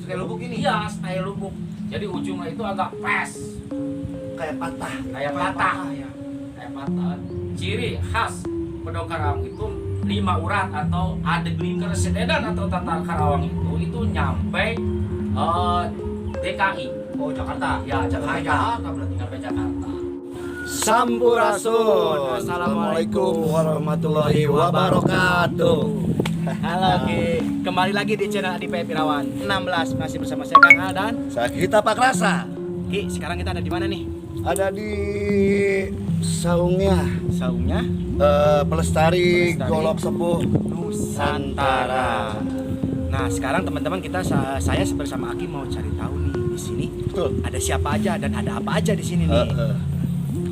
Kayak lubuk ini. Iya, style lubuk. Jadi ujungnya itu agak pres, Kayak patah. kayak patah. Ya. Kayak patah. Ciri khas bedog Karawang itu 5 urat atau adegli keresededan atau tata Karawang itu nyampe DKI. Oh, Jakarta. Ya, Jakarta. Jakarta berarti. Nyampe Jakarta. Sampurasun. Assalamualaikum warahmatullahi wabarakatuh. Halo Ki, kembali lagi di channel Adipaya Pirawan 16 masih bersama saya Kang Al dan Kita Pak Rasa Ki. Sekarang kita ada di mana nih? ada di saungnya Saungnya Pelestari Pelestari. Golok Sepuh Nusantara. Nah, sekarang teman-teman saya bersama Aki mau cari tahu nih di sini Betul. ada siapa aja dan ada apa aja di sini nih.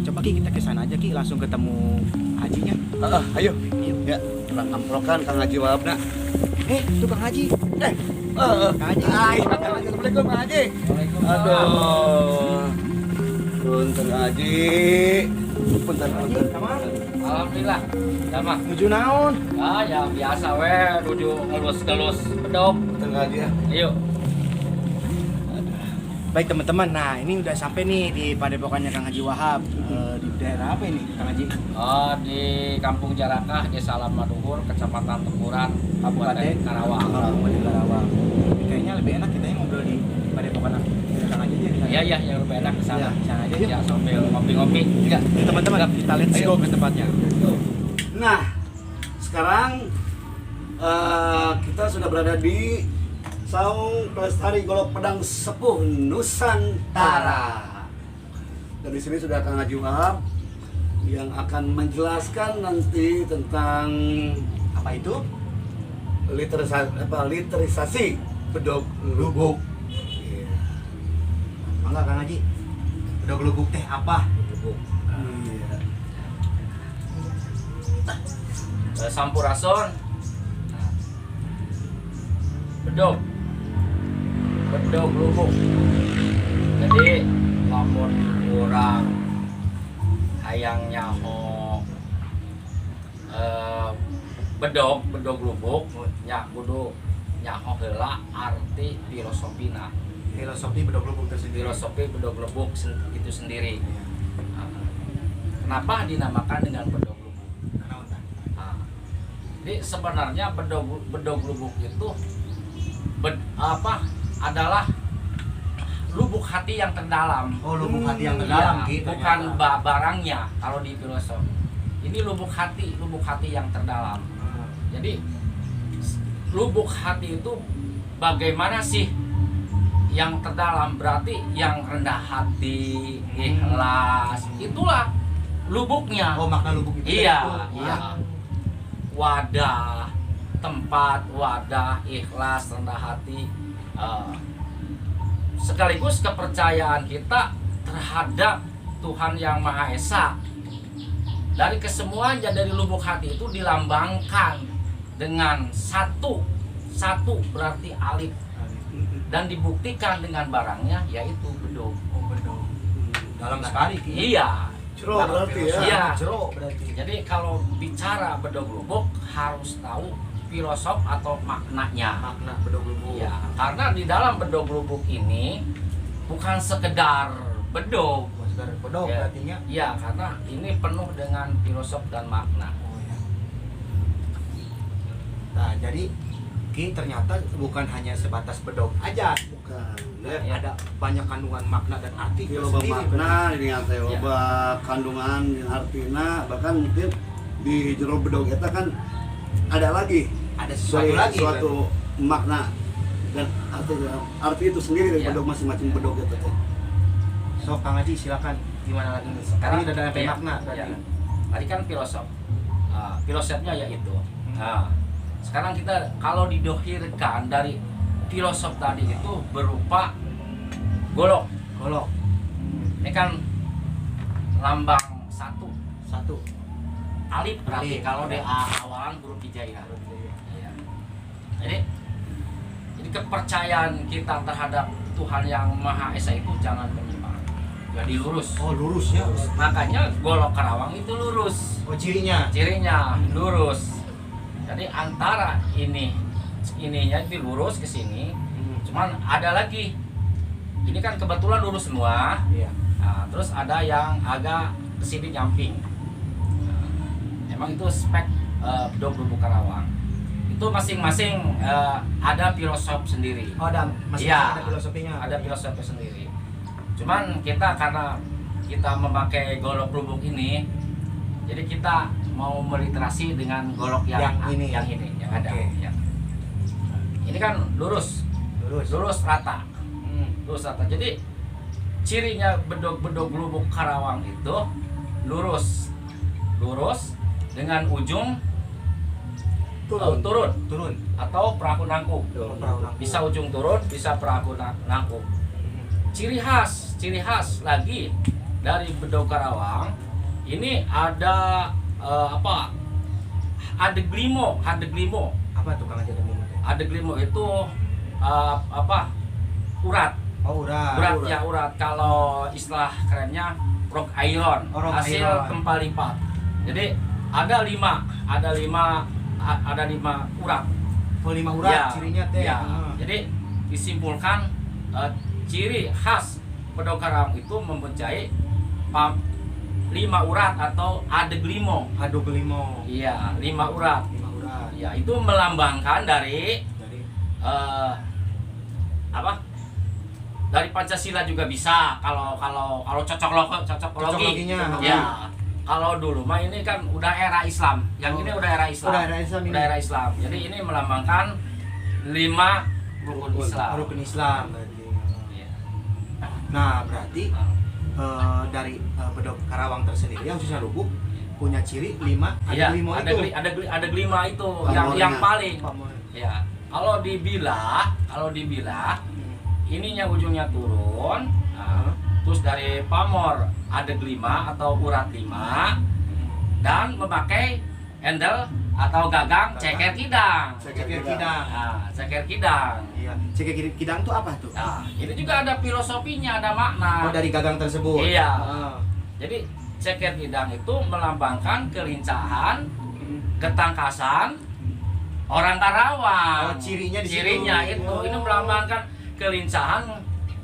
Coba Ki kita ke sana aja Ki, langsung ketemu Hajinya. Ayo. Ya, kita amprokan Kang Haji Wabna. Itu Kang Haji. Kang Haji. Assalamualaikum Kang Haji. Aduh. Punten Haji. Punten. Alhamdulillah. Sama. Nuju naon? Ya biasa we, nuju ngelus-ngelus bedog. Punten Haji ya. Ayo. Baik teman-teman, nah ini udah sampai nih di padepokannya Kang Haji Wahab. Di daerah apa ini Kang Haji? Di Kampung Jarakah, Desa Lamaduhur, Kecamatan Teguran, Kabupaten Karawang. Kabupaten Karawang. Kayaknya lebih enak kita yang ngobrol di padepokan Kang Haji aja. Iya, yang lebih enak ke sana. Sana aja yuk. Ya, sambil ngopi-ngopi. Ya, teman-teman, kita let's go ke tempatnya. Nah, sekarang kita sudah berada di Saung Pelestari Golok Pedang Sepuh Nusantara. Dan di sini sudah Kang Haji Wahab yang akan menjelaskan nanti tentang Apa itu? literisasi bedog lubuk. Iya, Mangga Kang Haji. Udah gelubuk teh apa? lubuk. Iya. Sampurasun. Bedog lubuk. Jadi lamun kurang hayang nyaho bedog lubuk nya kudu nyaho heula arti filosofina. Filosofi bedog lubuk tersendiri. Filosofi bedog lubuk itu sendiri. Kenapa dinamakan dengan bedog lubuk? Jadi sebenarnya bedog lubuk itu adalah lubuk hati yang terdalam. Oh, lubuk hati yang terdalam, Iya, gitu. bukan barangnya kalau di filosof. Ini lubuk hati yang terdalam. Jadi lubuk hati itu bagaimana sih yang terdalam? Berarti yang rendah hati, ikhlas, itulah lubuknya. Oh, makna lubuk itu. Iya. Wadah, tempat, ikhlas, rendah hati, sekaligus kepercayaan kita terhadap Tuhan Yang Maha Esa. Dari kesemuanya, dari lubuk hati itu dilambangkan dengan satu berarti alif, dan dibuktikan dengan barangnya yaitu bedog. Oh, bedog. Dalam sekali Ki. Iya. Cero berarti ya. Iya. Cero berarti. Jadi kalau bicara bedog lubuk harus tahu filosof atau maknanya. Makna bedog lubuk. Ya, karena di dalam bedog lubuk ini bukan sekedar bedog. Segar bedog Ya. artinya. Ya, karena ini penuh dengan filosof dan makna. Oh ya. Nah, jadi Ki ternyata bukan hanya sebatas bedog aja. Bukan. Ya. Ada banyak kandungan makna dan arti Di loba makna ini teh loba kandungan yang artina, bahkan mungkin di jero bedog eta kan ada lagi Ada sesuatu lagi. suatu makna dan arti itu sendiri dari Ya. bedog masing-masing bedog itu teh. So, Kang Haji silakan gimana lagi nih? Tadi udah ada ya, makna ya. tadi. Tadi kan filosof. Filosofnya yaitu. Nah, sekarang kita kalau didohirkan dari filosof tadi itu berupa golok. Golok. Ini kan lambang satu alif berarti Alif. kalau di awalan huruf hijaiyah. Iya. Jadi kepercayaan kita terhadap Tuhan Yang Maha Esa itu jangan menyimpang. Jadi lurus. Oh, lurus ya. Makanya golok Karawang itu lurus. Oh, cirinya. Cirinya lurus. Jadi antara ininya itu lurus ke sini, Cuman ada lagi. Ini kan kebetulan lurus semua. Iya. Nah, terus ada yang agak kesini nyamping. Nah, emang itu spek bedog Lubuk Karawang. Itu masing-masing ada filosof sendiri. Oh, masih Iya, ada filosofinya. ada filosofi sendiri. Cuman kita karena kita memakai golok lubuk ini, jadi kita mau meliterasi dengan golok yang ini yang ada. Oke. Ya. Ini kan lurus rata. Lurus rata. Jadi cirinya bedog-bedog Lubuk Karawang itu lurus dengan ujung turun atau perahu nangkuk. Bisa ujung turun, bisa perahu nangkuk. Ciri khas lagi dari bedog Karawang ini ada adeglimo. Apa tuh Kang Haji ada? Adeglimo itu urat. Oh, Urat. Kalau istilah kerennya rock iron, hasil tempa lipat. Jadi ada lima urat. Oh, 5 urat Ya, cirinya teh. ya. Jadi disimpulkan ciri khas bedog Karawang itu mempunyai 5 urat atau adeglimo. Adeglimo. Iya, 5 urat. 5 urat. Ya, itu melambangkan dari dari Pancasila juga bisa. Kalau Cocokologinya. Ya. Kalau dulu mah ini kan udah era Islam. Yang ini udah era Islam. Udah era Islam. Jadi ini melambangkan 5 rukun Islam. Rukun Islam berarti. Iya. Nah, berarti dari bedog Karawang tersendiri yang susah lubuk punya ciri 5 adeglimo itu. Ada gelima itu yang paling. Ya. Kalau dibilah ininya ujungnya turun. Terus dari pamor adeglima atau urat 5 dan memakai handle atau gagang ceker kidang. Ceker kidang. Nah, ceker kidang. Iya. Ceker kidang itu apa tuh? Nah, ini juga ada filosofinya, ada makna. Oh, dari gagang tersebut. Iya. Ah. Jadi ceker kidang itu melambangkan kelincahan, ketangkasan orang Karawang. Oh, cirinya di situ. Cirinya itu. Oh. Ini melambangkan kelincahan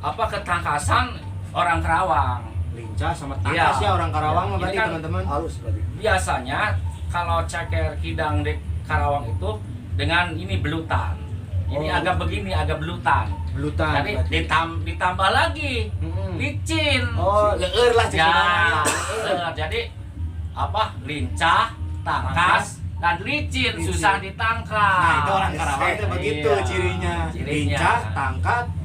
ketangkasan orang Karawang. Lincah sama tangkas Iya. ya orang Karawang Iya. mah berarti Ini kan teman-teman. Halus berarti. Biasanya kalau ceker kidang di Karawang itu dengan ini belutan. Ini Oh. agak begini, agak belutan. Belutan. Jadi berarti. ditambah lagi licin. Oh, leur lah Ya, cekinan. jadi lincah, tangkas, dan licin, susah ditangkap. Nah, itu orang Karawang itu begitu Iya, cirinya. cirinya. Lincah,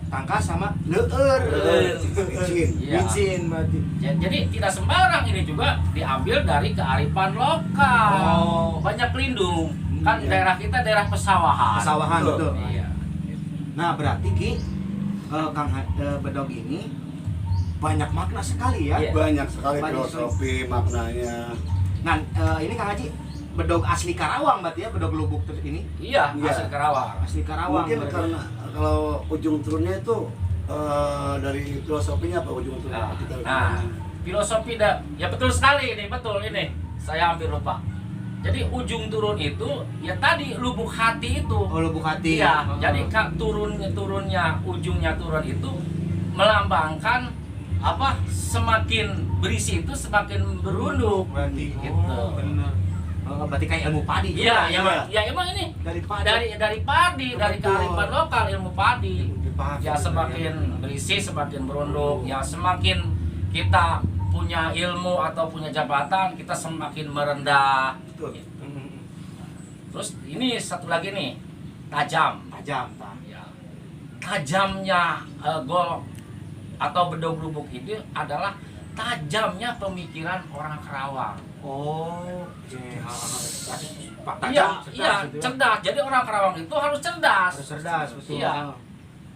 tangkas sama leur. Licin. Iya. Licin berarti. Jadi tidak sembarang, ini juga diambil dari kearifan lokal. Oh. Banyak pelindung. Kan Iya. daerah kita daerah pesawahan. Pesawahan betul. Iya. Nah, berarti Ki bedog ini banyak makna sekali ya. Iya. Banyak sekali Banyak filosofi maknanya. Nah, ini Kang Haji bedog asli Karawang berarti ya, bedog Lubuk ini. Iya, Iya. asli Karawang. Asli Karawang. Mungkin berarti. karena kalau ujung turunnya itu dari filosofinya apa ujung turun? Nah, filosofi ya betul sekali ini, betul ini. Saya hampir lupa. Jadi ujung turun itu ya tadi lubuk hati itu. Oh, Lubuk Hati. Iya, Oh. jadi turunnya ujungnya turun itu melambangkan semakin berisi itu semakin berunduk. Berarti Gitu. bener. Oh, berarti kayak ilmu padi juga. Iya, iya. emang ini Dari padi. dari padi, dari Betul. kearifan lokal ilmu padi. Padi, Ya bener, semakin ya. berisi semakin berunduk. Ya semakin kita punya ilmu atau punya jabatan, kita semakin merendah. Betul. Terus ini satu lagi nih, tajam. Tajam, Pak. Ya. Tajamnya golok atau bedog lubuk ini adalah tajamnya pemikiran orang Karawang. Oh, Pak Iya, tajam, iya, gitu ya. cerdas. Jadi orang Karawang itu harus cerdas. Harus cerdas, betul. Iya.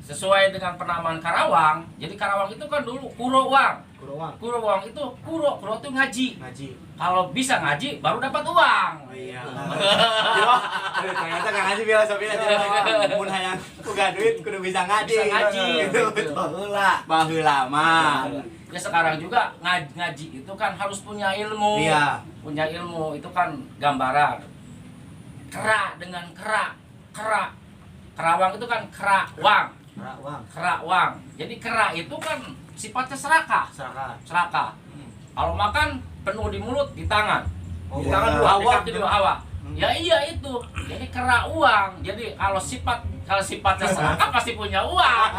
Sesuai dengan penamaan Karawang. Jadi Karawang itu kan dulu Kurowang. Kurawang Kuro itu ngaji. ngaji. Kalau bisa ngaji baru dapat uang. Oh iya. Aduh, ternyata Kang Haji filosofinya mun hayang boga duit kudu bisa ngaji. Bisa ngaji. Gitu. Baheula. Baheula mah. Ya sekarang juga ngaji itu kan harus punya ilmu. Iya. Punya ilmu itu kan gambaran. Kera dengan kera. Karawang itu kan kerawang. Kerawang. Kerawang. Jadi kera itu kan sifatnya serakah. Serakah. Kalau makan penuh di mulut, di tangan. Oh, Di tangan iya. dua, Hawa. di dua hawa. Ya iya itu. Jadi kera uang. Jadi kalau sifatnya serakah pasti punya uang.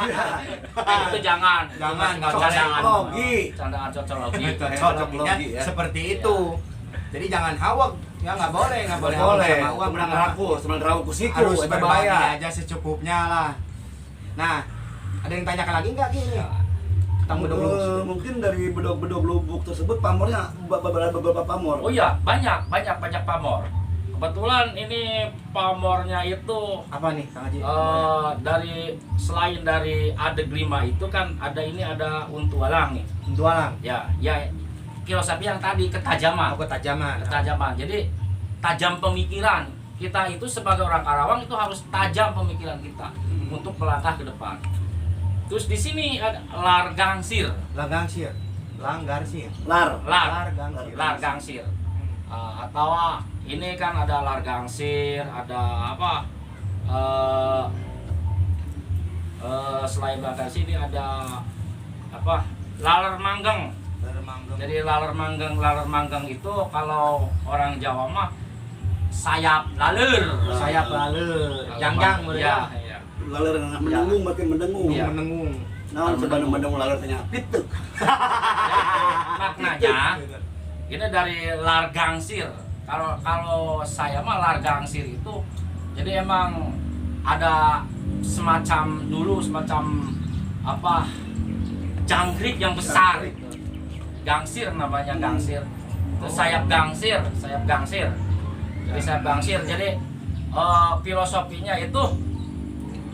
Itu jangan. Jangan candaan. Logi. Candaan cocologi. Cocoknya Logi, ya. seperti itu. Jadi jangan hawak, ya nggak boleh Boleh. hawak sama uang. Menang raku, sebenarnya raku kusiku. Harus Itu berbagi bahaya. aja secukupnya lah. Nah, ada yang tanyakan lagi nggak Ki? Tentang bedog lubuk? Mungkin dari bedog-bedog lubuk tersebut pamornya beberapa pamor. Oh iya, banyak pamor. Kebetulan ini pamornya itu Apa nih Kang Haji? selain dari adeg 5 itu kan ada untualang nih. Dualang. Ya filosofi yang tadi ketajaman. Ketajaman. Jadi tajam pemikiran. Kita itu sebagai orang Karawang itu harus tajam pemikiran kita untuk melangkah ke depan. Terus di sini ada largangsir. Langgangsir. Langgarsir. Lar. Largangsir. Atau ini kan ada largangsir, ada apa? Selain largangsir ini ada apa? Laler manggeng. Jadi laler manggeng itu kalau orang Jawa mah sayap laler. Sayap laler. Janggang mereka. Ya. Laler mendengung makin mendengung. Iya. Menengung. Nah, coba mendengung laler tanya pituk. Maknanya ini dari largangsir. Kalau saya mah largangsir itu jadi emang ada semacam apa jangkrik yang besar. Gangsir namanya gangsir. Terus sayap gangsir. Jadi sayap gangsir. Jadi filosofinya itu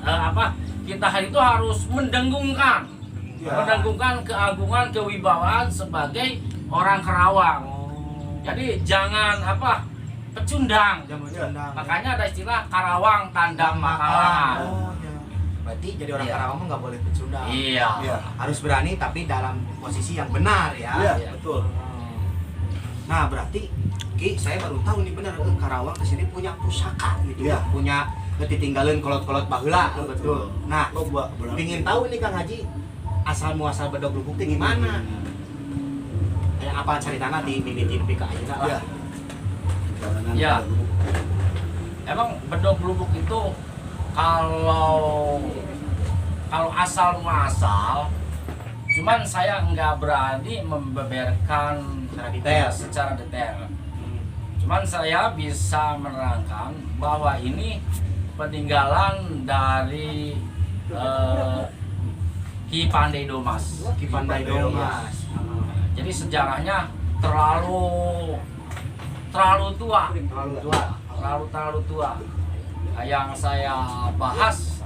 apa? Kita hari itu harus mendengungkan keagungan, kewibawaan sebagai orang Karawang. Jadi jangan apa? Pecundang. Makanya ada istilah Karawang tanda makalah. Oh, iya. Berarti jadi orang Iya. Karawang mah nggak boleh pecundang. Iya. Harus berani tapi dalam posisi yang benar ya. Iya, betul. Nah berarti Ki, saya baru tahu nih benar Karawang kesini punya pusaka gitu Iya. ya. Punya ditinggalin kolot-kolot baheula betul. Nah, Loba ingin tahu nih Kang Haji asal muasal bedog lubuk teh gimana? Kayak apa ceritanya di mimitin pika aja lah. Iya. Ya. Emang bedog lubuk itu kalau asal muasal, cuman saya nggak berani membeberkan secara detail. Cuman saya bisa menerangkan bahwa ini peninggalan dari Ki Pandai Domas. Ki Pandai Domas. Jadi sejarahnya terlalu tua. Terlalu tua. Yang saya bahas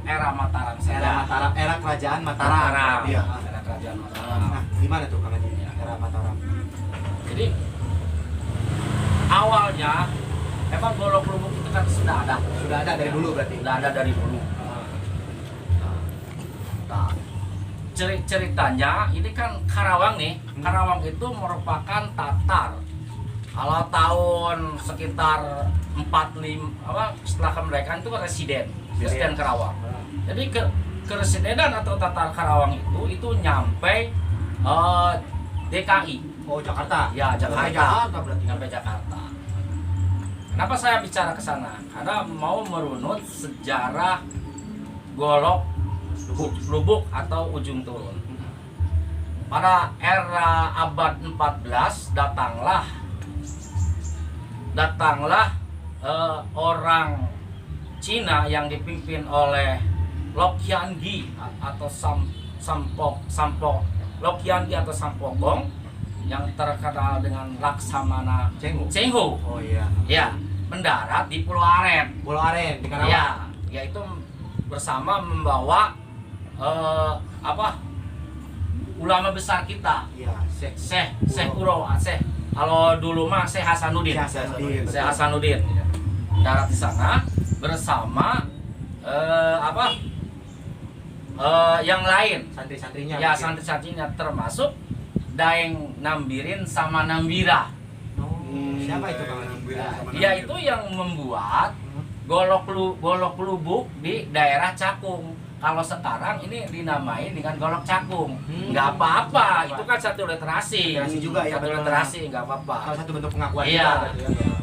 era Mataram saja. Era kerajaan Mataram. Iya, era kerajaan Mataram. Nah, gimana tuh Kang Haji? Era Mataram. Jadi awalnya emang golok lubuk itu kan sudah ada dari dulu berarti. sudah ada dari dulu. Nah, ceritanya ini kan Karawang nih. Karawang itu merupakan Tatar. Kalau tahun sekitar 45 setelah kemerdekaan itu residen Karawang. Jadi keresidenan atau Tatar Karawang itu nyampe DKI. Oh, Jakarta. Ya, Jakarta Jakarta. berarti. Nyampe Jakarta. Kenapa saya bicara ke sana? Karena mau merunut sejarah golok lubuk atau ujung turun. Pada era abad 14 datanglah orang Cina yang dipimpin oleh Lok Hian Gi atau Lok Hian Gi atau Sampokong yang terkenal dengan Laksamana Cheng Ho. Oh iya. Ya, mendarat di Pulau Aren. Pulau Aren di Karawang. Ya, yaitu bersama membawa ulama besar kita. Iya, Syekh Kuro, kalau dulu mah Syekh Hasanuddin. Syekh Hasanuddin. Mendarat di sana bersama yang lain. Santri-santrinya. Ya, mungkin. santri-santrinya termasuk Daeng Nambirin sama Nambira. Oh, siapa itu Kang Haji? Dia itu yang membuat golok lubuk di daerah Cakung. kalau sekarang ini dinamai dengan golok cakung, nggak apa-apa, itu kan satu literasi. Literasi juga ya, satu benar. literasi nggak apa-apa. Salah satu bentuk pengakuan Iya, juga berarti ya.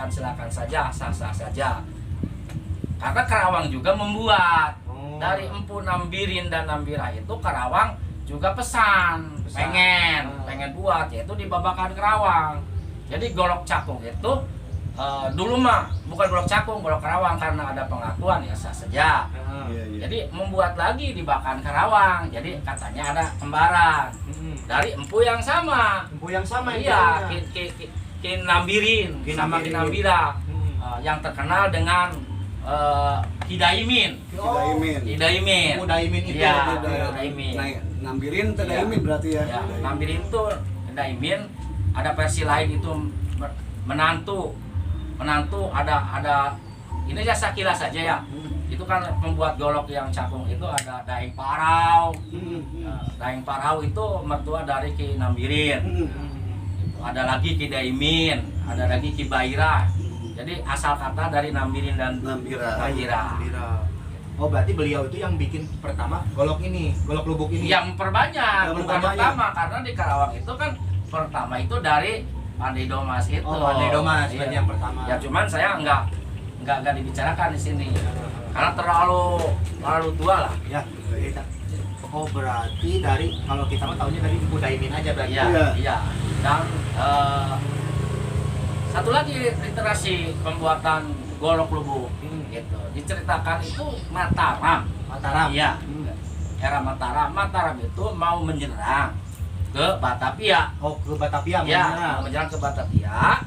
silakan saja, sah-sah saja. Karena Karawang juga membuat dari Empu Nambirin dan Nambira itu Karawang juga pesan. pengen buat, yaitu di Babakan Karawang. Jadi golok cakung itu dulu mah bukan golok cakung, golok Karawang, karena ada pengakuan ya sah saja. Jadi membuat lagi di Babakan Karawang. Jadi katanya ada kembaran dari empu yang sama. Empu yang sama iya, Kin Nambirin sama Kin Nambira, yang terkenal dengan Hidaimin. Hidaimin. Hidaimin itu. Iya, Hidaimin. Nambirin Hidaimin berarti ya. Ya, Nambirin itu Hidaimin, ada versi lain itu menantu ada ini ya sekilas saja ya. Itu kan pembuat golok yang cakung itu ada Daeng Parau. Daeng Parau itu mertua dari Ki Nambirin. Ada lagi Ki Daimin, ada lagi Ki Baira. Jadi asal kata dari Nambirin dan Nambira. Oh, berarti beliau itu yang bikin pertama golok ini, golok lubuk ini. Yang bukan pertama, karena di Karawang itu kan pertama itu dari Pandai Domas itu. Oh, Pandai Domas iya. berarti yang pertama. Ya cuman saya nggak dibicarakan di sini. Karena terlalu tua lah. Ya. Oh, berarti dari kalau kita mah tahunya dari Empu Daimin aja berarti. Iya. Dan satu lagi literasi pembuatan golok lubuk gitu. Diceritakan itu Mataram. Iya. Era Mataram itu mau menyerang ke Batavia. Oh, ke Batavia Ya, menyerang ke Batavia.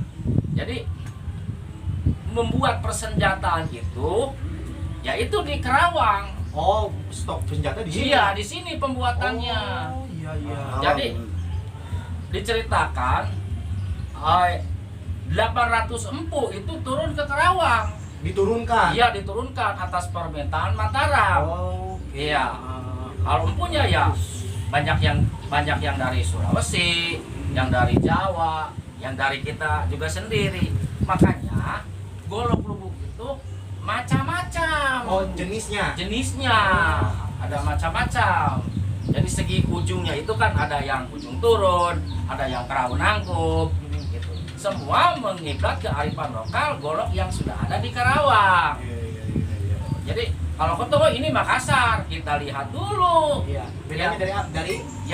Jadi membuat persenjataan itu yaitu di Karawang. Oh, stok senjata di sini. Iya, di sini pembuatannya. Oh, iya. Jadi diceritakan 800 empu itu turun ke Karawang. Diturunkan. Iya, diturunkan atas permintaan Mataram. Oh, iya. Kalau empunya ya banyak yang dari Sulawesi, yang dari Jawa, yang dari kita juga sendiri. Makanya golok lubuk itu macam-macam. Oh, jenisnya. Ada macam-macam. Jadi segi ujungnya itu kan ada yang ujung turun, ada yang perahu nangkup. Semua mengiblat kearifan lokal golok yang sudah ada di Karawang. Iya. Jadi kalau ketemu ini Makassar, kita lihat dulu. Iya. Bedanya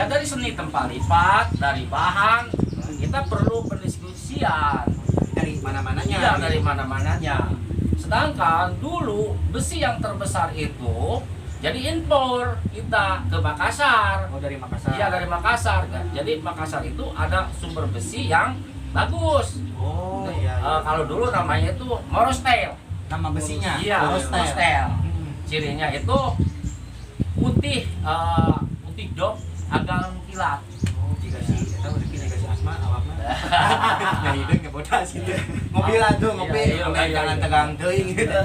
dari seni tempat lipat, dari bahan. Kita perlu pendiskusian dari mana-mananya. Iya, dari mana-mananya. Sedangkan dulu besi yang terbesar itu jadi impor kita ke Makassar. Oh, dari Makassar. Iya, dari Makassar. Jadi Makassar itu ada sumber besi yang bagus. Oh, iya. Kalau dulu namanya itu Morostel. Nama besinya. Iya, Morostel. Cirinya itu putih dop agak kilat. Oh, dikasih tahu dikasih asma awakna. Ya hideung ke bodas gitu. Ngopi lah tuh, ngopi. Jangan tegang teuing gitu.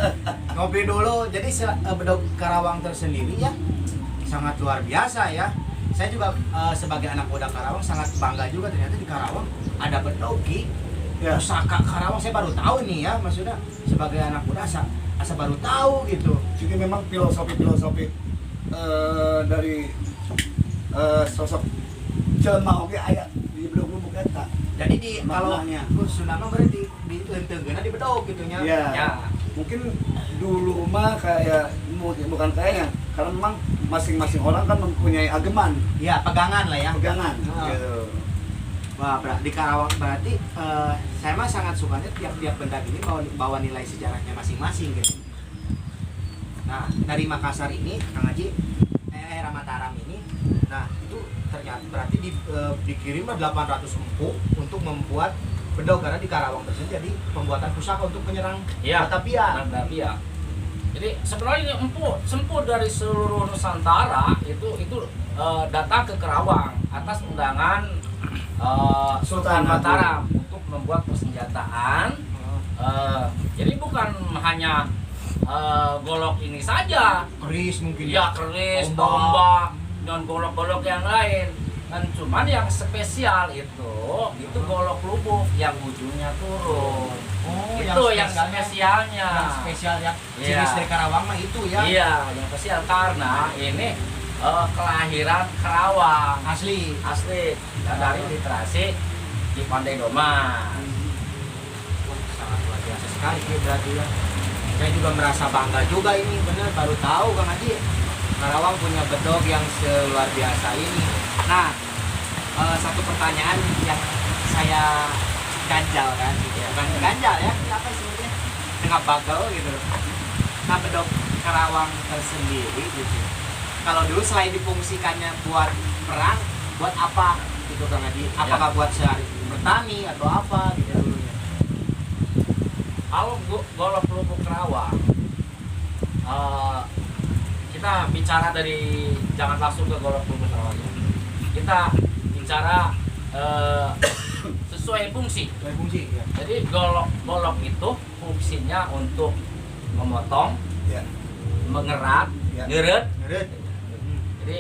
Ngopi dulu. Jadi bedog Karawang tersendiri ya sangat luar biasa ya. Saya juga sebagai anak muda Karawang sangat bangga juga ternyata di Karawang ada bedogi. Pusaka Karawang saya baru tahu nih ya, maksudnya sebagai anak muda asa baru tahu gitu. Jadi memang filosofi dari sosok jelema oge aya di bedog lubuk eta. Jadi di kalau maknanya Sunama berarti di henteungeunna di bedog gitu nya. Iya. Ya. Mungkin dulu mah kayak bukan kayaknya, karena memang masing-masing orang kan mempunyai ageman. Iya, pegangan lah ya. Pegangan. Oh. Gitu. Wah, di Karawang berarti saya mah sangat sukanya tiap benda ini bawa nilai sejarahnya masing-masing gitu. Nah, dari Makassar ini, Kang Haji, era Mataram ini, nah itu ternyata berarti dikirimlah 800 empu untuk membuat bedog, karena di Karawang tersebut jadi pembuatan pusaka untuk menyerang Batavia. Jadi sebenarnya empu dari seluruh Nusantara itu datang ke Karawang atas undangan Sultan Mataram untuk membuat persenjataan. Jadi bukan hanya golok ini saja. Keris mungkin. Ya, keris, tombak, dan golok-golok yang lain. Dan cuman yang spesial itu golok lubuk yang ujungnya turun. Oh, Itu yang spesialnya. Yang spesial yang Iya. jenis dari Karawang mah itu ya. Iya, yang spesial karena ini kelahiran Karawang Asli. asli dari literasi di Pandai Doma. Wah, sangat luar biasa sekali ya berarti ya. Saya juga merasa bangga juga ini, bener baru tahu Kang Haji. Karawang punya bedog yang seluar biasa ini. Nah, satu pertanyaan yang saya ganjal kan gitu ya. Bukan ganjal ya, ini apa sebetulnya? Tengah bagel gitu. Nah, bedog Karawang tersendiri gitu. Kalau dulu selain difungsikannya buat perang, buat apa gitu Kang Haji? Apakah buat sehari bertani atau apa gitu dulunya? Kalau golok lubuk Karawang, kita bicara dari jangan langsung ke golok lubuk Karawang ya. Kita bicara sesuai fungsi. Dari fungsi ya. Jadi golok itu fungsinya untuk memotong, Ya. mengerat, Ya. ngeret. Ngeret. Jadi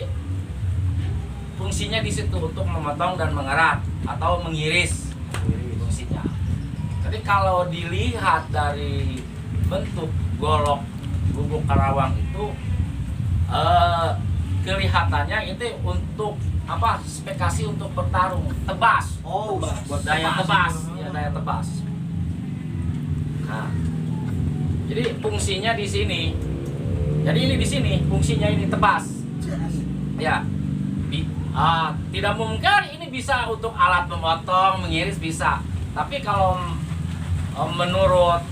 fungsinya di situ untuk memotong dan mengerat atau mengiris fungsinya. Jadi kalau dilihat dari bentuk golok lubuk Karawang itu kelihatannya itu untuk apa? Spesifikasi untuk bertarung, tebas. Oh, buat Daya tebas, ya daya tebas. Nah, jadi fungsinya di sini. Jadi ini di sini fungsinya ini tebas. Ya, tidak mungkin ini bisa untuk alat memotong, mengiris bisa. Tapi kalau menurut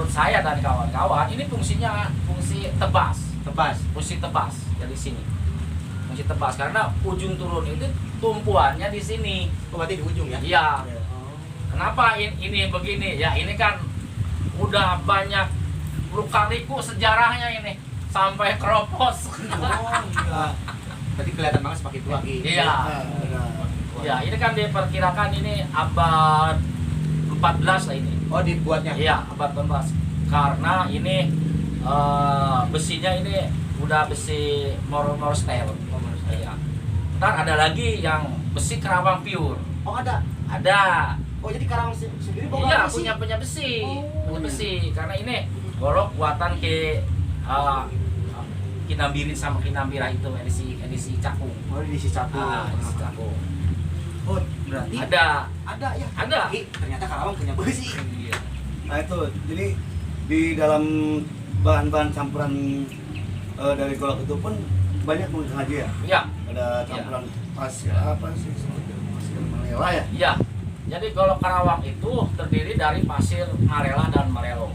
saya dan kawan-kawan ini fungsinya fungsi tebas, fungsi tebas dari sini. Fungsi tebas karena ujung turun itu tumpuannya di sini. Oh, berarti di ujung ya? Iya. Kenapa ini begini? Ya ini kan udah banyak luka-liku sejarahnya ini sampai keropos. Oh, iya. Berarti kelihatan banget semakin tua gitu. Iya. Ya, ini kan diperkirakan ini abad 14 lah ini. Oh, dibuatnya. Iya, abad 14. Karena ini besinya ini udah besi Morostel. Iya. Ntar ada lagi yang besi Karawang pure. Oh, ada. Ada. Oh, jadi Karawang sendiri bawa Iya, besi? punya besi. Oh, Punya iya. besi. Karena ini golok buatan Kinambirin sama Kinambira itu edisi Cakung. Oh, di sisi Cakung. Edisi Cakung. Oh, berarti Ada. ya. Ada. Ternyata Karawang punya besi. Iya. Nah itu, jadi di dalam bahan-bahan campuran dari golok itu pun banyak menggunakan aja ya. Iya. Ada campuran pasir apa sih? Pasir Malela ya. Iya. Jadi golok Karawang itu terdiri dari pasir Marela dan Marelo.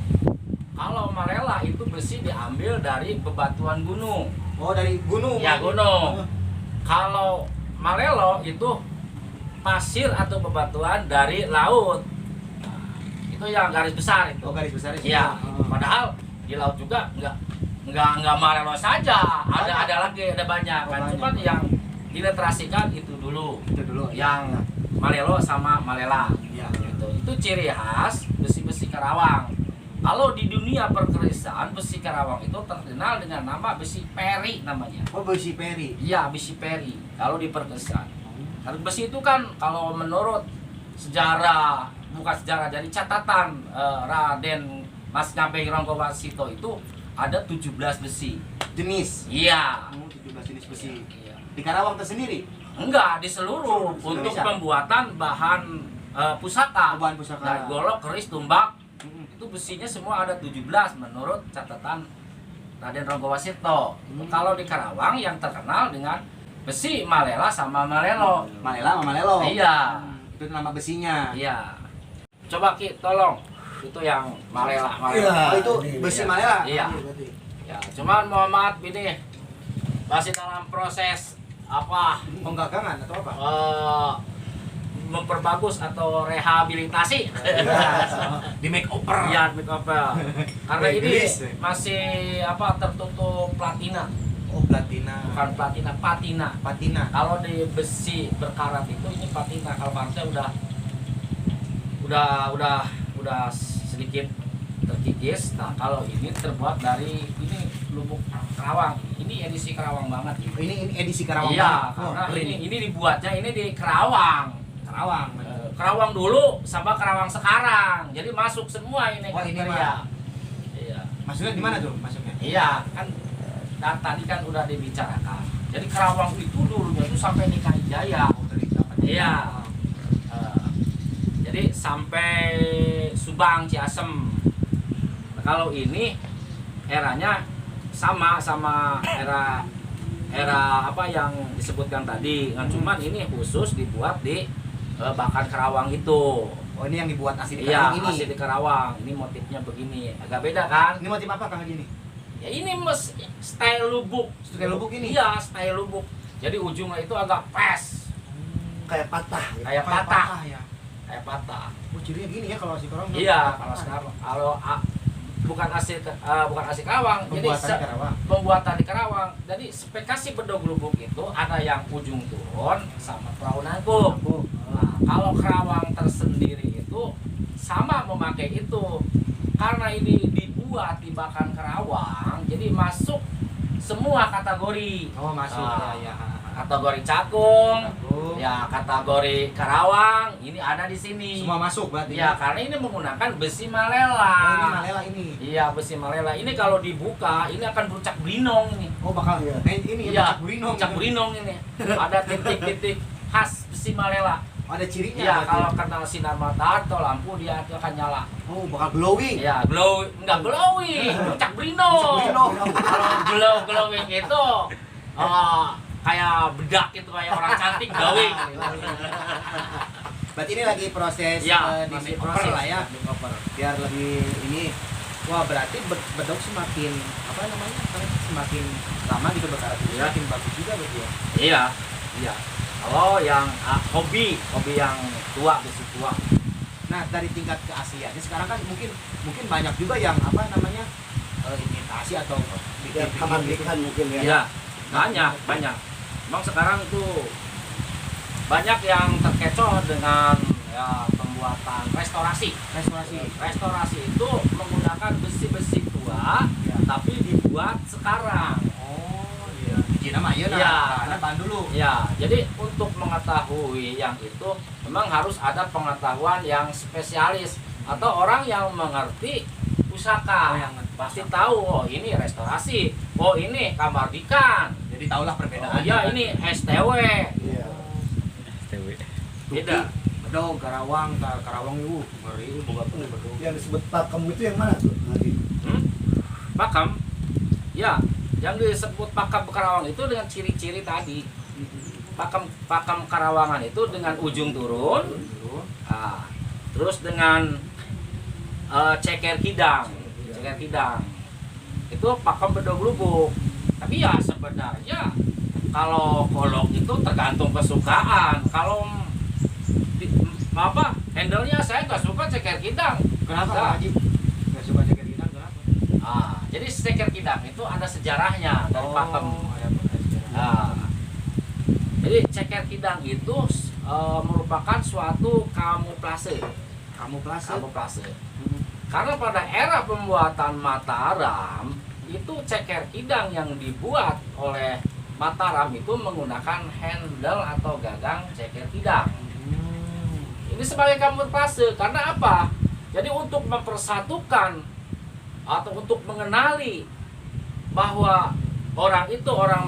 Kalau Marela itu besi diambil dari bebatuan gunung. Oh, dari gunung. Ya, gunung. Kalau Marelo itu pasir atau bebatuan dari laut. Nah, itu yang garis besar itu. Oh, garis besar sih. Iya. Padahal di laut juga nggak Marelo saja. Ada lagi, ada banyak. Kan banyak. cuman yang diliterasikan itu dulu. Itu dulu. Yang Marelo sama Malela. Iya. Itu ciri khas besi-besi Karawang. Kalau di dunia perkerisan, besi Karawang itu terkenal dengan nama besi peri namanya. Oh, besi peri. Iya, besi peri. Kalau di perkerisan. Karena besi itu kan kalau menurut sejarah, bukan sejarah, jadi catatan Raden Mas Nyampe Rongkowasito itu ada 17 besi. Jenis. Iya. 17 jenis besi. Iya. Di Karawang tersendiri. Enggak, di seluruh untuk Indonesia. pembuatan bahan pusaka. Bahan pusaka. Dari golok, keris, tumbak, Mm-mm. itu besinya semua ada 17 menurut catatan Raden Rongkowasito. Kalau di Karawang yang terkenal dengan besi Malela sama Marelo. Malela sama Malelo. Iya. Itu nama besinya. Iya. Coba Ki, tolong. Itu yang Malela. Oh, itu Ini besi dia. Malela. Iya. Berarti. Ya, cuman mohon maaf ini masih dalam proses apa? Penggagangan atau apa? Memperbagus atau rehabilitasi. Di make over. Iya, makeover. Karena ini Inggris. masih apa tertutup platina, Oh, platina. bukan platina, patina. Patina. Kalau di besi berkarat itu ini patina. Kalau karatnya udah sedikit terkikis. Nah, kalau ini terbuat dari ini lubuk Karawang. Ini edisi Karawang banget gitu. Ini edisi Karawang. Iya, banget. Oh, karena keren ini dibuatnya ini di Karawang. Karawang. Karawang dulu sama Karawang sekarang. Jadi masuk semua ini Oh, ini kriteria. mah. Iya. Maksudnya di mana tuh masuknya? Iya, kan dan tadi kan udah dibicarakan. Jadi Karawang itu dulunya itu sampai Nikahi Jaya. Oh, dari dapat. Iya. Jadi sampai Subang, Ciasem. Nah, kalau ini eranya sama era apa yang disebutkan tadi. Nah, cuman ini khusus dibuat di Bakan Karawang itu. Oh, ini yang dibuat asli di Iya, Karawang ini. asli di Karawang. Ini motifnya begini. Agak beda kan? Ini motif apa Kang Haji ini? Ya ini style lubuk. Style lubuk ini? Iya, style lubuk. Jadi ujungnya itu agak pes, Kayak patah. kayak patah, ya. kayak patah. Oh, cirinya gini ya kalau asli Karawang. Iya, kalau sekarang bukan asli Karawang, jadi Pembuatan di Karawang. pembuatan di Karawang. Jadi spesifikasi bedog lubuk itu ada yang ujung turun sama perahu nangkuk. Nah, kalau Karawang tersendiri itu sama memakai itu. Karena ini dibuat di Bakan Karawang, jadi masuk semua kategori. Oh, masuk Nah, ya. Kategori cakung, Cakung. ya kategori Karawang, ini ada di sini. Semua masuk berarti. Ya, karena ini menggunakan besi Oh, malela. ini malela ini. Iya, besi malela. Ini kalau dibuka, ini akan berucak berinong ini. Oh, bakal Iya. ini ya, Iya, Cak Burinong. berucak berinong ini. Ada titik-titik khas besi malela. Oh, ada cirinya. Iya, berarti. kalau kena sinar matahari atau lampu dia akan nyala. Oh, bakal glowing. Iya, enggak glowing, berucak berinong. Burinong. Kalau glowing itu kayak bedak itu, kayak orang cantik glowing. Berarti ini lagi proses Ya, di masih cover proses lah ya. di cover. Biar lebih ini. Wah, berarti bedog semakin apa namanya? Semakin lama gitu berkarat. Iya. Semakin bagus juga berarti ya. Iya, iya. Kalau yang hobi yang tua, besi tua. Nah, dari tingkat keasliannya sekarang kan mungkin banyak juga yang apa namanya? Imitasi atau Ya, ikan mungkin ya. Iya, banyak. Emang sekarang tuh banyak yang terkecoh dengan ya pembuatan restorasi. Restorasi itu menggunakan besi-besi tua, Ya. tapi dibuat sekarang. Oh, iya. Biji nama ya, Iya. karena bahan dulu. Ya, jadi untuk mengetahui yang itu memang harus ada pengetahuan yang spesialis atau orang yang mengerti pusaka. Oh, yang ngerti pasti pusaka. tahu, oh ini restorasi, oh ini kamardikan, Jadi tahulah oh perbedaan. iya ini STW. Iya. Beda. Bedog Karawang itu ngeri boga pun bedog. Yang disebut pakem itu yang mana tuh? Haji? Pakem. Ya, yang disebut pakem Karawang itu dengan ciri-ciri tadi. Pakem Karawangan itu dengan ujung turun, nah, terus dengan ceker kidang. Itu pakem bedog lubuk. Tapi ya sebenarnya kalau kolok itu tergantung kesukaan. Kalau handle-nya saya nggak suka ceker kidang. Kenapa Nggak. Pak Haji? Nggak suka ceker kidang kenapa? Jadi ceker kidang itu ada sejarahnya dari pakem. Ada sejarah. Nah, jadi ceker kidang itu merupakan suatu kamuflase. Kamuflase. Karena pada era pembuatan Mataram itu ceker kidang yang dibuat oleh Mataram itu menggunakan handle atau gagang ceker kidang. Ini sebagai kamuflase karena apa? Jadi untuk mempersatukan atau untuk mengenali bahwa orang itu orang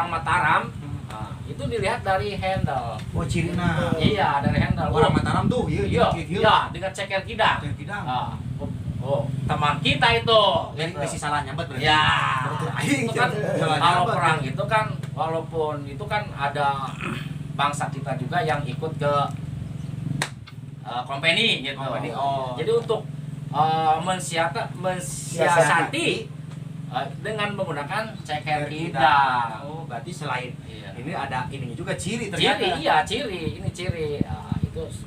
Mataram, nah, itu dilihat dari handle. Oh, cirina. Iya, dari handle. Orang Mataram tuh, Iya, dengan ceker kidang. Ceker kidang. Ah, teman kita itu. Jadi Gitu. masih salah nyambat berarti. Ya, Aing, itu kan salah kalau nyambat. perang itu kan walaupun itu kan ada bangsa kita juga yang ikut ke company gitu. Company, oh. Jadi untuk mensiasati dengan menggunakan ceker kidang. Oh, berarti selain Iya. ini ada ininya juga ciri ternyata. Ciri, ini ciri. Nah,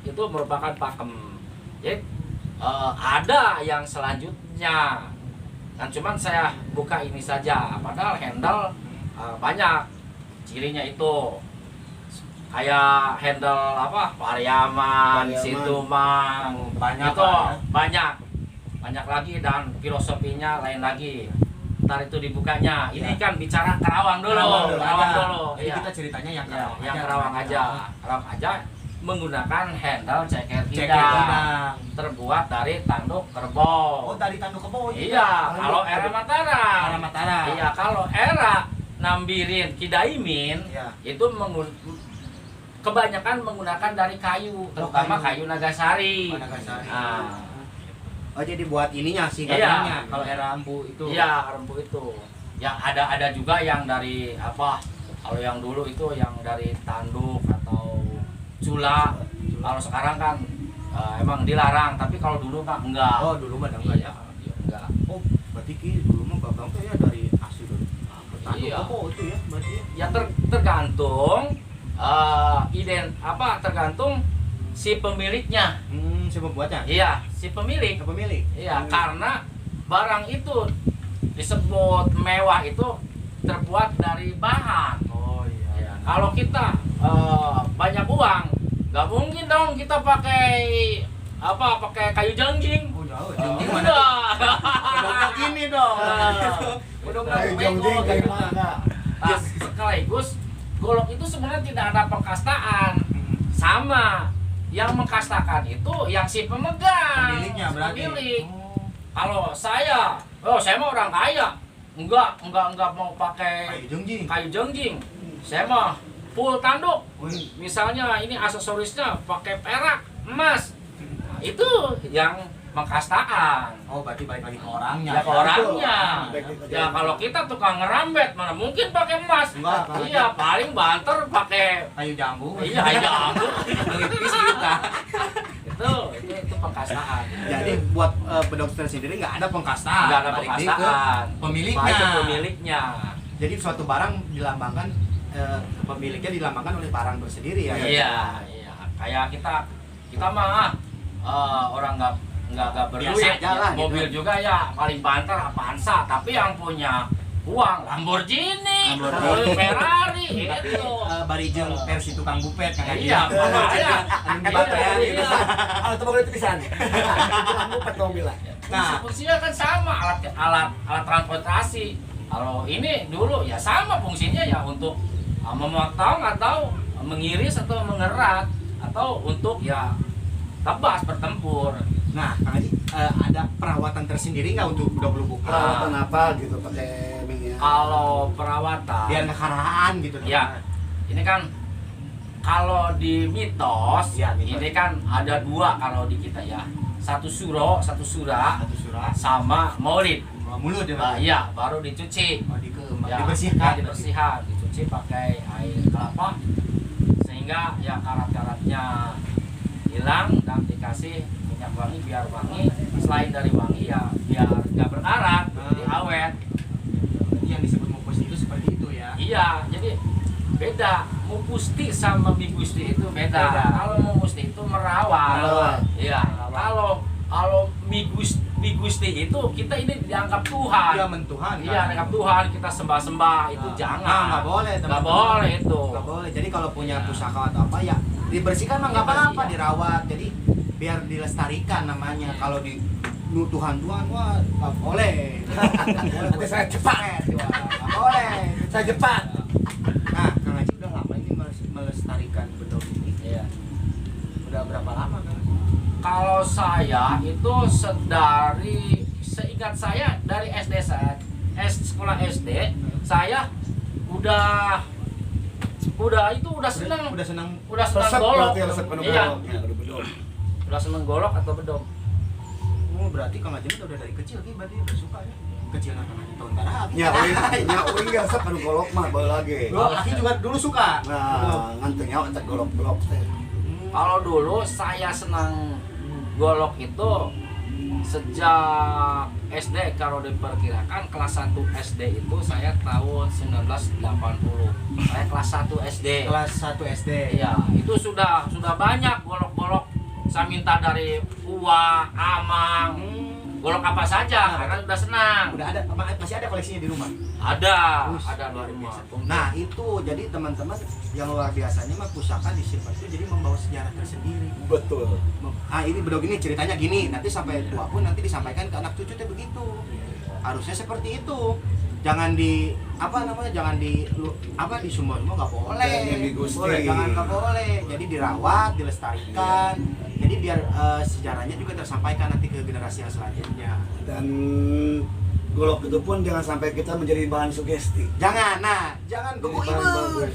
itu merupakan pakem. Jadi ada yang selanjutnya. Dan cuman saya buka ini saja. Padahal handle banyak cirinya itu. Kayak handle Pariaman, Situmang, Banyak itu lah ya. banyak lagi dan filosofinya lain lagi. ntar itu dibukanya. Ini Iya. kan bicara Karawang dulu. Karawang aja. dulu. Jadi Iya. kita ceritanya yang Ya, Karawang yang Karawang aja. Karawang aja menggunakan handle ceker Ceker hidang hidang. terbuat dari tanduk kerbau. Oh, dari tanduk kebo. Iya, kalau era Mataram. Era Mataram. Iya, kalau era Nambirin Kidaimin Iya. itu kebanyakan menggunakan dari kayu, terutama kayu Nagasari. Oh, Nagasari. Nah, Oh, jadi buat ininya sih Iya. katanya kalau era empu itu. iya, rembu itu. Yang ada juga yang dari apa? Kalau yang dulu itu yang dari tanduk atau cula. Kalau sekarang kan emang dilarang, tapi kalau dulu kan enggak. Oh, dulu mah enggak ya. Iya, enggak. Oh, berarti dulu mah Babang tuh ya dari asli dulu. Tanduk Iya. kebo itu ya berarti. Ya tergantung tergantung si pemiliknya. Siapa buatnya? Iya, si pemilik. Siapa pemilik? Iya, karena barang itu disebut mewah itu terbuat dari bahan. Oh iya. Ya, kalau kita banyak uang, nggak mungkin dong kita pakai pakai kayu jangjing. Oh, jauh. Udah. Mana? Udah gini dong. Udah nggak Kayu bego jongjing, kayu gitu. mangga. Nah, sekaligus golok itu sebenarnya tidak ada pengkastaan. Sama yang mengkastakan itu yang si pemegang, Pemiliknya si berarti. pemilik. Oh. Kalau saya mah orang kaya, enggak mau pakai Kayu jongjing. kayu jengjing. Saya mah full tanduk. Wih. Misalnya ini aksesorisnya pakai perak, emas. Nah, itu yang mengkastaan. Oh, berarti balik lagi ke orangnya. Ya ke orangnya. Betul. Ya kalau kita tukang ngerambet mana mungkin pakai emas. Enggak, Iya, paling banter pakai kayu jambu. iya jambu. Melipis kita. itu pengkastaan. Jadi buat pedokter sendiri nggak ada pengkastaan. Nggak ada Balik lagi pengkastaan. ke pemiliknya. Baik ke pemiliknya. Jadi suatu barang dilambangkan pemiliknya dilambangkan oleh barang tersendiri ya. Iya. Kayak kita mah orang nggak berduit. Biasa aja lah, gitu. Mobil juga ya paling banter Avanza, tapi yang punya uang Lamborghini, Ferrari itu. Barijeng versi tukang bupet kan. Iya, makanya. Anu batean gitu. Ah, itu bagus pisan. Kamu pet mobil lah. Nah. Fungsinya kan sama alat transportasi. Kalau ini dulu ya sama fungsinya ya untuk memotong atau mengiris atau mengerat atau untuk ya tebas bertempur. Nah, Kang Haji, ada perawatan tersendiri nggak untuk bedog-bedog? Perawatan apa gitu pakai minyak? Kalau perawatan Biar kekaraan gitu. ya ini kan kalau di mitos, Ya, mitos. ini kan ada dua kalau di kita ya, satu surah satu surat sama maulid. mulut ya. Pak? Iya, baru dicuci. Oh, Ya, dibersihkan, dicuci pakai air kelapa sehingga ya karat-karatnya hilang dan dikasih minyak wangi biar wangi. Selain dari wangi ya biar nggak berkarat, jadi awet. Yang disebut mupus itu seperti itu ya. Iya, jadi beda. Mupusti sama Migusti itu beda. Beda. Kalau Mupusti itu merawat. Merawat. Iya. Kalau Migusti itu kita ini dianggap Tuhan. Dia mentuhan. Iya, dianggap Tuhan, kita sembah-sembah itu jangan. Nggak boleh. Nggak teman-teman. boleh itu. Nggak boleh. Jadi kalau punya Iya. pusaka atau apa ya dibersihkan mah nggak apa-apa, Iya. dirawat. Jadi biar dilestarikan namanya. Kalau di Tuhan wah nggak boleh. Nanti saya cepat. Nggak boleh. Saya cepat. Nah, Kang Haji udah lama ini melestarikan bedog ini. Iya. Udah berapa lama Kang? Kalau saya itu seingat saya dari SD sekolah SD saya udah seneng Udah senang. Resep golok. berarti resep penuh Iya, golok. Ya, udah bedog. udah seneng golok atau bedog. Oh, berarti Kang Haji udah dari kecil nih berarti udah suka ya. Kecil tahun berapa? Ya, uing ya resep penuh golok mah bae lagi. Oh, Aki juga dulu suka. Nah, ngantengnya entek golok-golok teh. Kalau dulu saya senang golok itu sejak SD. Kalau diperkirakan kelas 1 SD itu saya tahun 1980. Saya kelas 1 SD. Kelas 1 SD. Iya, itu sudah banyak golok-golok. Saya minta dari Uwa, Amang, golok apa saja karena udah senang. Udah ada, masih ada koleksinya di rumah. Ada Luar di rumah. biasa. Nah itu jadi teman-teman yang luar biasanya mah pusaka disimpan itu jadi membawa sejarah tersendiri. Betul. Ah ini bedog ini ceritanya gini, nanti sampai tua pun nanti disampaikan ke anak cucu teh begitu. Harusnya seperti itu. Jangan di jangan di semua nggak boleh. Jangan nggak boleh. Jadi dirawat, dilestarikan. Jadi biar sejarahnya juga tersampaikan nanti ke generasi yang selanjutnya. Dan golok itu pun jangan sampai kita menjadi bahan sugesti. Jangan gugu ibu.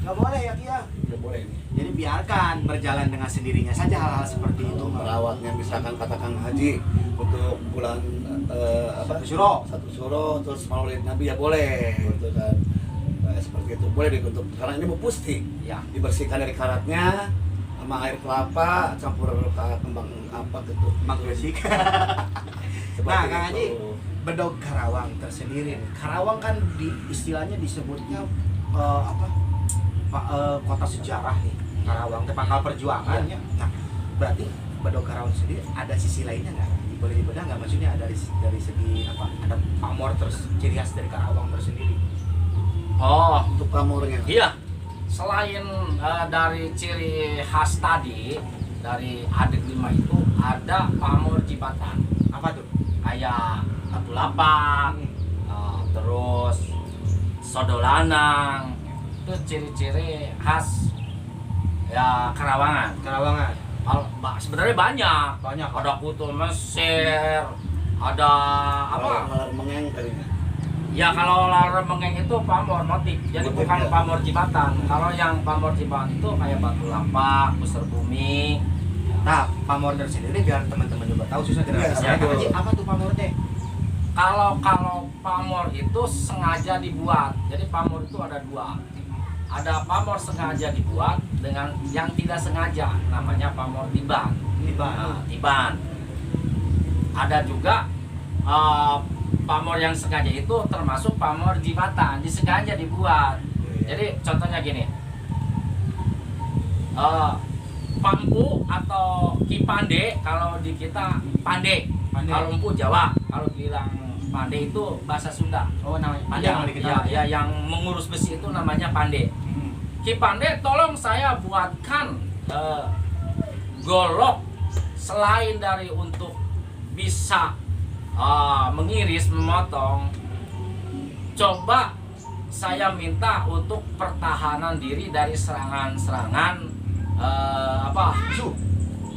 Nggak boleh ya Kia. Nggak boleh. Jadi biarkan berjalan dengan sendirinya saja hal-hal seperti itu. Merawatnya misalkan kata Kang Haji untuk bulan satu suro terus maulid Nabi ya boleh gitu kan. Seperti itu boleh untuk karena ini mupusti Ya. dibersihkan dari karatnya sama air kelapa campur kembang apa gitu Mang Gresik. Nah, Kang Haji, bedog Karawang tersendiri. Karawang kan istilahnya disebutnya kota sejarah nih. Karawang itu pangkal perjuangannya. Nah, berarti bedog Karawang sendiri ada sisi lainnya nggak? Boleh dibedah nggak? Maksudnya dari segi apa? Ada pamor terus ciri khas dari Karawang tersendiri. Oh, untuk pamornya. iya. Selain dari ciri khas tadi dari adik 5 itu ada pamor jibatan. Apa tuh? Kayak batu lapang, terus sodolanang. Itu ciri-ciri khas ya Karawangan. Sebenarnya banyak. Ada kutu Mesir, ada apa? Malar mengeng kalinya. Ya kalau laler mengeng itu pamor motif, jadi Motif, bukan ya. pamor jibatan. Kalau yang pamor jibatan itu kayak batu lapak, busur bumi. Nah, pamor tersendiri biar teman-teman juga tahu susah generasi. Ya, Kang Haji, apa tuh pamor teh? Kalau pamor itu sengaja dibuat. Jadi pamor itu ada dua. Ada pamor sengaja dibuat dengan yang tidak sengaja, namanya pamor tiban. Tiban. Ada juga pamor yang sengaja itu termasuk pamor jibatan, disengaja dibuat. Jadi contohnya gini, pampu atau kipande kalau di kita pande. Kalau empu Jawa, kalau bilang pande itu bahasa Sunda. Oh, namanya pande Ya, kalau di kita. ya, yang mengurus besi itu namanya pande. Kipande, tolong saya buatkan golok selain dari untuk bisa mengiris, memotong. Coba saya minta untuk pertahanan diri dari serangan-serangan musuh.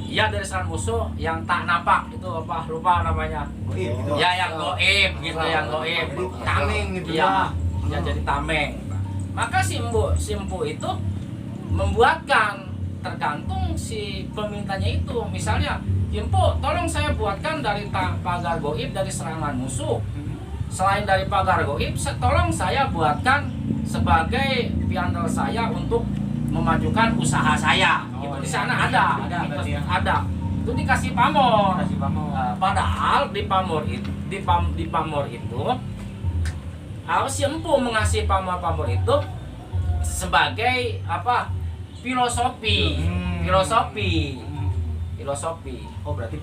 Ya, dari serangan musuh yang tak nampak itu apa? Lupa namanya. Goib gitu. Ya, yang goib gitu, yang goib. Jadi tameng gitu Ya, ya jadi tameng. Maka si empu itu membuatkan tergantung si pemintanya itu. Misalnya, empu, tolong saya buatkan dari pagar goib dari serangan musuh. Selain dari pagar goib, tolong saya buatkan sebagai piandel saya untuk memajukan usaha saya. Gitu. Di sana ada. Itu dikasih pamor. Padahal di pamor itu si empu mengasih pamor itu sebagai apa? Filosofi. Oh, berarti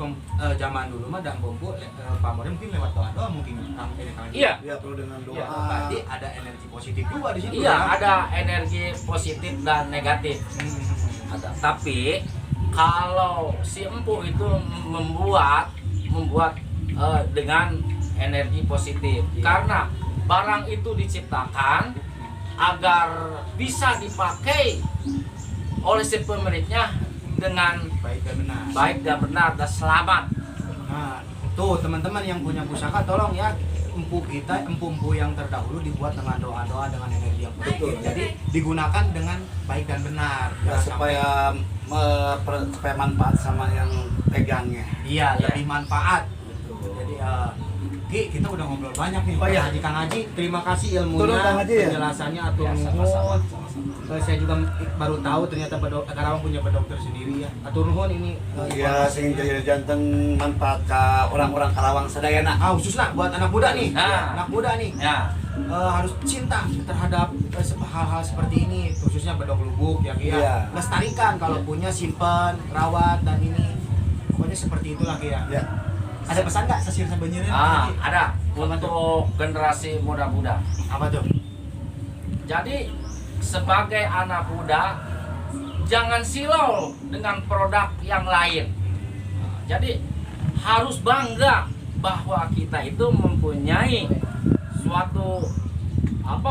zaman dulu mah dan pompo pamornya mungkin lewat doa mungkin tangan. Iya. Ya perlu dengan doa. Iya, berarti ada energi positif juga di situ. Iya, ya? ada energi positif dan negatif. Ada. Tapi kalau si empu itu membuat dengan energi positif, karena barang itu diciptakan agar bisa dipakai oleh si pemiliknya dengan baik dan benar dan selamat. Nah, tuh teman-teman yang punya pusaka tolong ya, empu yang terdahulu dibuat dengan doa-doa dengan energi yang positif. Jadi digunakan dengan baik dan benar. Ya, supaya manfaat sama yang pegangnya. Iya, lebih manfaat. Jadi Ki, kita udah ngobrol banyak nih. Oh, iya. Kang Haji, terima kasih Turun, ilmunya, Kang Haji, ya? penjelasannya atur Sama-sama. Saya juga baru tahu ternyata Karawang punya bedok tersendiri ya. Atur nuhun ini. Ya, sing jadi janten manfaat ke orang-orang Karawang sadayana. Khususnya buat anak muda nih. Nah. Anak muda nih. Ya, Harus cinta terhadap hal-hal seperti ini, khususnya bedok lubuk ya Ki ya. Iya. Lestarikan kalau punya, simpan, rawat dan ini. Pokoknya seperti itulah Ki ya. Ya. Ada pesan nggak sasir sabanyeun? Ada untuk generasi muda-muda. Apa tuh? Jadi sebagai anak muda jangan silau dengan produk yang lain. Jadi harus bangga bahwa kita itu mempunyai suatu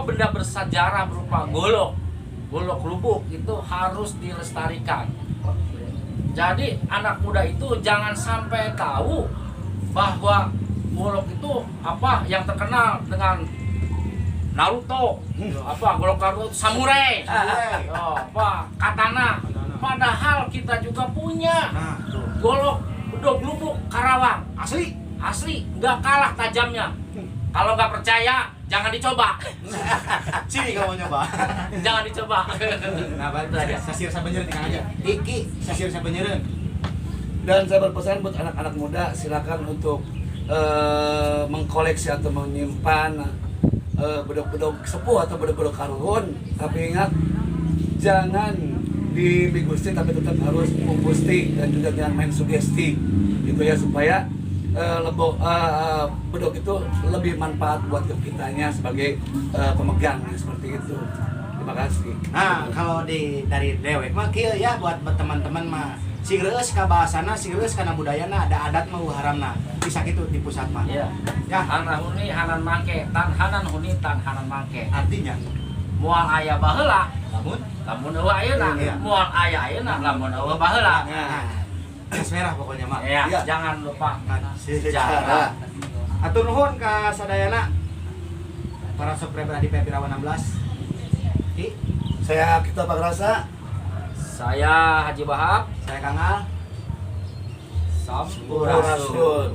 benda bersejarah berupa golok lubuk itu harus dilestarikan. Jadi anak muda itu jangan sampai tahu bahwa golok itu yang terkenal dengan Naruto, golok Naruto samurai, katana. Padahal kita juga punya Nah, tuh. golok bedog lubuk Karawang asli nggak kalah tajamnya. Kalau nggak percaya jangan dicoba. Sini kalau mau nyoba. Jangan dicoba. Nah, balik Itu aja. sasir sabanyeun tinggal aja. Iki sasir sabanyeun. Dan saya berpesan buat anak-anak muda, silakan untuk mengkoleksi atau menyimpan bedog-bedog sepuh atau bedog-bedog karuhun. Tapi ingat, jangan dibigusti tapi tetap harus menggusti dan juga jangan main sugesti gitu ya, supaya bedog itu lebih manfaat buat kitanya sebagai pemegangnya, seperti itu. Terima kasih. Nah, kalau dari dewek mah kieu ya buat teman-teman mah sigreus ka bahasana, sigreus kana budayana, ada adat mah haramna. Bisa gitu di pusat mah. Iya. Ya, Hanan huni hanan mangke, tan hanan huni tan hanan mangke. artinya Moal aya baheula, lamun eueuh ayeuna. Iya. Moal aya ayeuna, lamun eueuh baheula. nah, gas merah pokoknya mah. Ya, Iya. jangan lupa Sejarah. Atur nuhun ka sadayana para subscriber di Pirawan 16. Saya Kita Pak Rasa. Saya Haji Bahab. Saya Kangal. Sampurasun. Sampurasun.